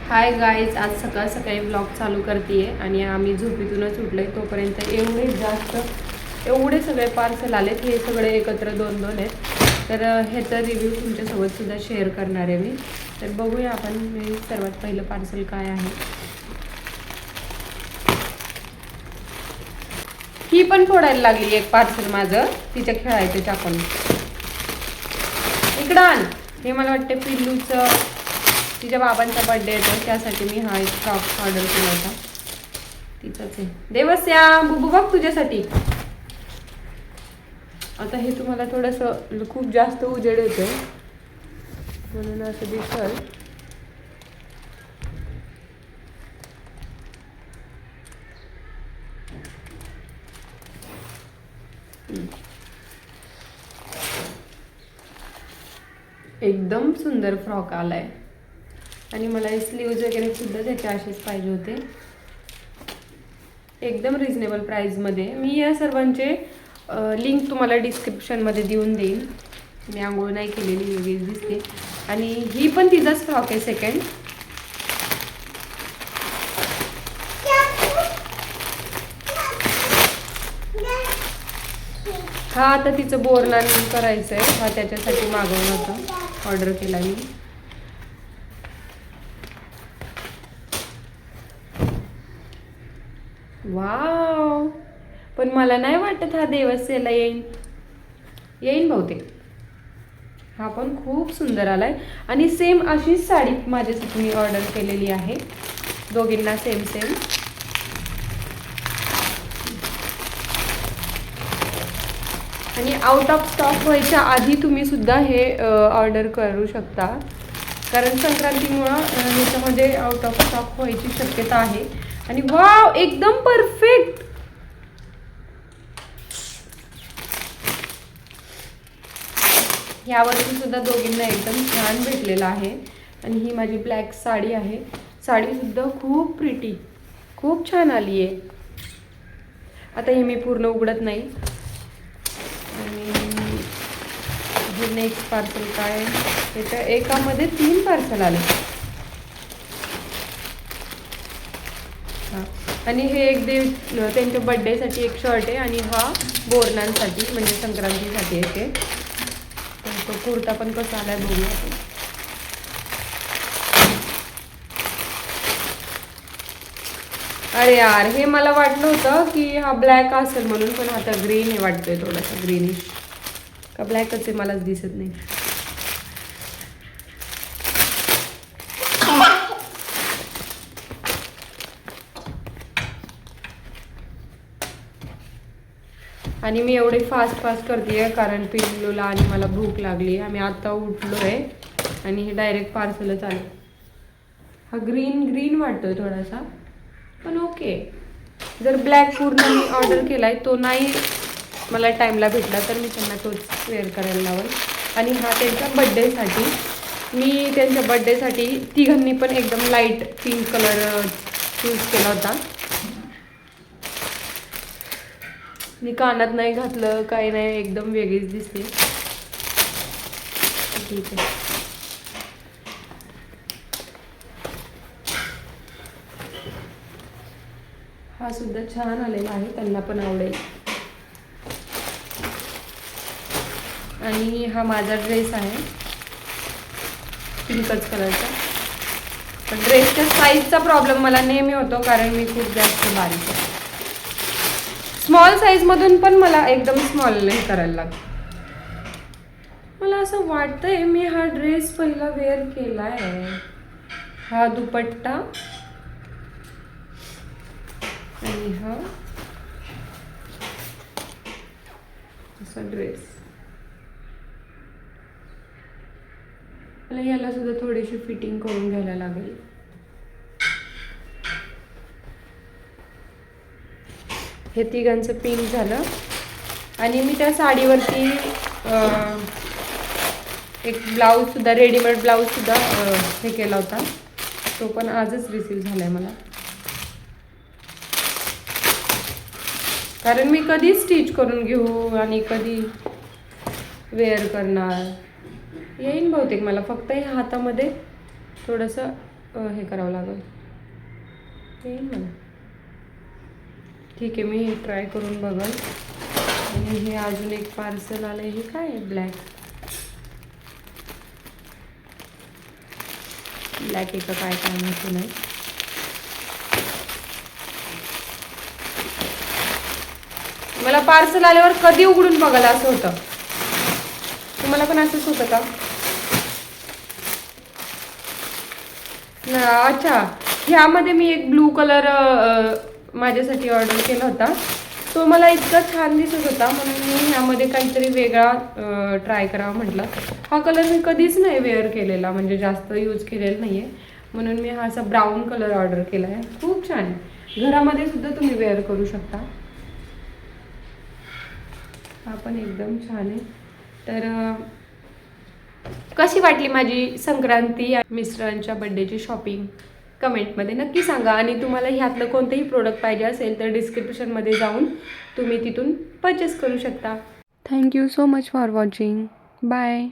Hi guys, आज सकाळ सकाळी ब्लॉग चालू करते आणि आम्ही झोपेतूनच उठलो आहे. तोपर्यंत एवढे सगळे पार्सल आलेत. हे सगळे एकत्र दोन दोन आहेत. तर ह्याचा रिव्ह्यू तुमच्यासोबतसुद्धा शेअर करणार आहे मी. तर बघूया आपण सर्वात पहिलं पार्सल काय आहे. ही पण फोडायला लागली एक पार्सल माझं, तिच्या खेळायचं चाकून. इकडं आण. हे मला वाटतं पिल्लूचं, तिच्या बाबांचा बर्थडे येतो त्यासाठी मी हा एक फ्रॉक ऑर्डर केला होता. तिचाच आहे. देवस्या बुबू बघ तुझ्यासाठी. आता हे तुम्हाला थोडंसं खूप जास्त उजेड येतोय म्हणून असं दिसल. एकदम सुंदर फ्रॉक आलाय आणि मला हे स्लीव्ज वगैरे सुद्धा त्याचे असेच पाहिजे होते. एकदम रिजनेबल प्राईजमध्ये. मी या सर्वांचे लिंक तुम्हाला डिस्क्रिप्शनमध्ये देऊन देईन. मी आंघोळ नाही केलेली, वेगळीच दिसते. आणि ही पण तिचाच फ्रॉक आहे सेकंड. हा आता तिचं बोरनान करायचं आहे. हा त्याच्यासाठी मागवलं होतं, ऑर्डर केला मी. वाव, पण मला नाही वाटत हा देवसेला येईन बहुतेक. हा पण खूप सुंदर आलाय आणि सेम अशीच साडी माझ्यासाठी मी ऑर्डर केलेली आहे. दोघींना सेम सेम. आणि आउट ऑफ स्टॉक व्हायच्या आधी तुम्ही सुद्धा हे ऑर्डर करू शकता, कारण संक्रांतीमुळं ह्याच्यामध्ये आउट ऑफ स्टॉक व्हायची शक्यता आहे. आणि वाव, एकदम परफेक्ट. यावरती सुद्धा दोघींना एकदम छान भेटलेला आहे. आणि ही माझी ब्लॅक साडी आहे. साडी सुद्धा खूप प्रिटी, खूप छान आली आहे. आता हे मी पूर्ण उघडत नाही. आणि हे नेक्स्ट पार्सल काय, त्याच्या एकामध्ये 3 पार्सल आले. आणि हे एक त्यांच्या बर्थडेसाठी एक शर्ट आहे आणि हा बोरनांसाठी म्हणजे संक्रांतीसाठी आहे ते. तो कुर्ता पण कसा आलाय बघूया आपण. अरे यार, हे मला वाटलं होतं की हा ब्लॅक असेल म्हणून, पण आता ग्रीन आहे वाटतोय, थोडासा ग्रीनिश का ब्लॅकच आहे मलाच दिसत नाही. आणि मी एवढे फास्ट करते कारण पिल्लूला आणि मला भूक लागली. आम्ही आता उठलो आहे आणि हे डायरेक्ट पार्सलच आलं. हा ग्रीन वाटतोय थोडासा, पण ओके. जर ब्लॅक पूर्ण मी ऑर्डर केलाय, तो नाही मला टाईमला भेटला तर मी त्यांना तोच वेअर करायला लावेल. आणि हा त्यांच्या बड्डेसाठी, मी त्यांच्या बड्डेसाठी तिघांनी पण एकदम लाईट पिंक कलर चूज केला होता. मी कानात नाही घातलं, काही नाही, एकदम वेगळीच दिसते. ठीक आहे. हा सुद्धा छान आलेला आहे, त्यांना पण आवडेल. आणि हा माझा ड्रेस आहे पिंकच कलरचा. पण ड्रेसच्या साईजचा प्रॉब्लेम मला नेहमी होतो कारण मी खूप जास्त बारीक आहे. स्मॉल साईजमधून पण मला एकदम स्मॉल नाही करायला लागतं. मला असं वाटतंय मी हा ड्रेस पहिला वेअर केला आहे. हा दुपट्टा आणि हा असा ड्रेस. मला याला सुद्धा थोडीशी फिटिंग करून घ्यायला लागेल. हे तिघांचं पिंक झालं. आणि मी त्या साडीवरती एक ब्लाऊजसुद्धा, रेडीमेड ब्लाऊजसुद्धा हे केला होता. तो पण आजच रिसीव झाला आहे मला, कारण मी कधी स्टिच करून घेऊ आणि कधी वेअर करणार. येईन बहुतेक मला. फक्त हे हातामध्ये थोडंसं हे करावं लागेल. येईल मला. ठीक आहे, मी हे ट्राय करून बघल. आणि हे अजून एक पार्सल आलं आहे. हे काय आहे? ब्लॅक आहे का काय काय माहिती नाही. मला पार्सल आल्यावर कधी उघडून बघायला असं होतं. तुम्हाला पण असंच होतं का? अच्छा, ह्यामध्ये मी एक ब्लू कलर माझ्यासाठी ऑर्डर केला होता. तो मला इतका छान दिसत होता म्हणून मी ह्यामध्ये काहीतरी वेगळा ट्राय करावा म्हटलं. हा कलर मी कधीच नाही वेअर केलेला, म्हणजे जास्त यूज केलेला नाही आहे, म्हणून मी हा असा ब्राऊन कलर ऑर्डर केला आहे. खूप छान आहे, घरामध्ये सुद्धा तुम्ही वेअर करू शकता. हा पण एकदम छान आहे. तर कशी वाटली माझी संक्रांती मिस्टरांच्या बड्डेची शॉपिंग कमेंटमध्ये नक्की सांगा. आणि तुम्हाला ह्यातलं कोणतेही प्रोडक्ट पाहिजे असेल तर डिस्क्रिप्शनमध्ये जाऊन तुम्ही तिथून परचेस करू शकता. Thank you so much for watching. Bye.